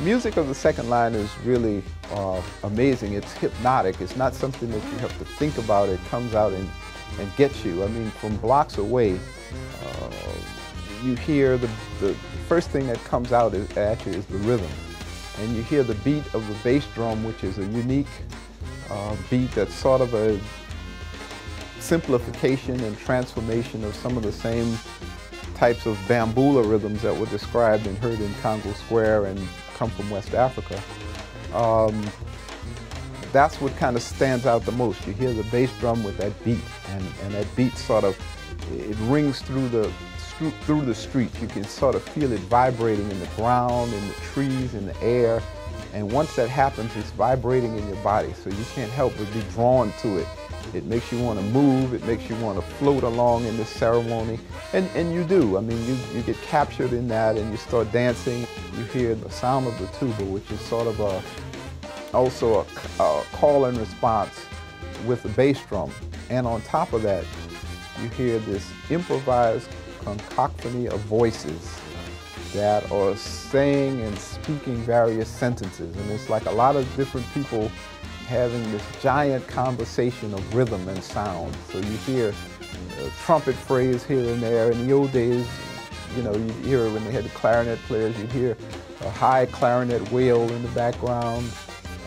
music of the second line is really amazing. It's hypnotic. It's not something that you have to think about. It comes out and gets you. I mean, from blocks away, you hear the first thing that comes out at you is the rhythm. And you hear the beat of the bass drum, which is a unique beat that's sort of a simplification and transformation of some of the same types of bambula rhythms that were described and heard in Congo Square and come from West Africa. That's what kind of stands out the most. You hear the bass drum with that beat, and that beat sort of, it rings through the street. You can sort of feel it vibrating in the ground, in the trees, in the air. And once that happens, it's vibrating in your body, so you can't help but be drawn to it. It makes you want to move, it makes you want to float along in this ceremony, and you do. I mean, you get captured in that and you start dancing. You hear the sound of the tuba, which is sort of also a call and response with the bass drum. And on top of that, you hear this improvised cacophony of voices that are saying and speaking various sentences. And it's like a lot of different people having this giant conversation of rhythm and sound. So you hear a trumpet phrase here and there. In the old days, you know, you'd hear it when they had the clarinet players, you'd hear a high clarinet wail in the background.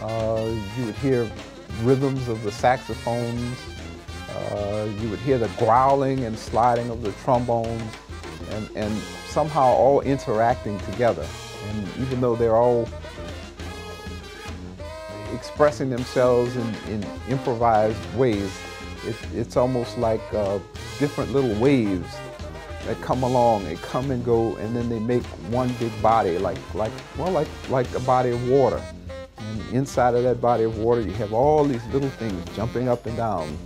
You would hear rhythms of the saxophones. You would hear the growling and sliding of the trombones, and somehow all interacting together. And even though they're all expressing themselves in improvised ways, it's almost like different little waves that come along. They come and go, and then they make one big body, like a body of water. And inside of that body of water, you have all these little things jumping up and down.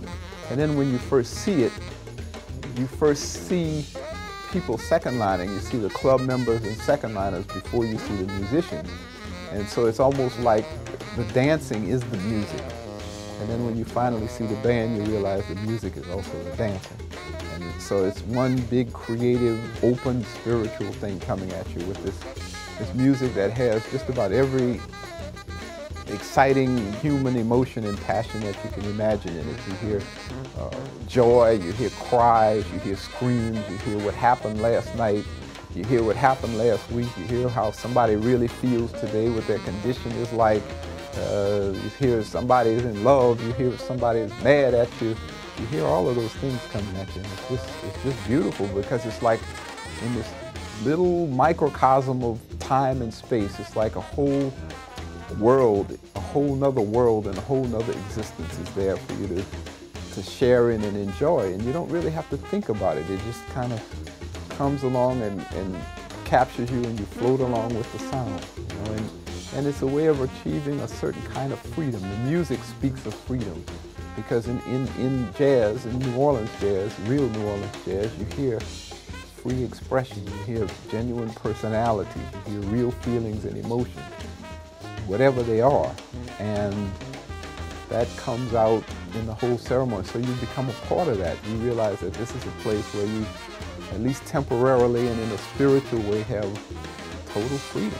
And then when you first see it, you first see people second lining. You see the club members and second liners before you see the musicians. And so it's almost like the dancing is the music. And then when you finally see the band, you realize the music is also the dancing. And so it's one big creative, open, spiritual thing coming at you with this music that has just about every exciting human emotion and passion that you can imagine in it. You hear joy, you hear cries, you hear screams, you hear what happened last night, you hear what happened last week, you hear how somebody really feels today, what their condition is like. You hear somebody is in love, you hear somebody is mad at you. You hear all of those things coming at you. And it's just beautiful, because it's like in this little microcosm of time and space, it's like a whole world, a whole nother world and a whole nother existence is there for you to share in and enjoy. And you don't really have to think about it. It just kind of comes along and captures you, and you float along with the sound. You know? And it's a way of achieving a certain kind of freedom. The music speaks of freedom, because in jazz, in New Orleans jazz, real New Orleans jazz, you hear free expression, you hear genuine personality, you hear real feelings and emotions, whatever they are. And that comes out in the whole ceremony. So you become a part of that. You realize that this is a place where you, at least temporarily and in a spiritual way, have total freedom.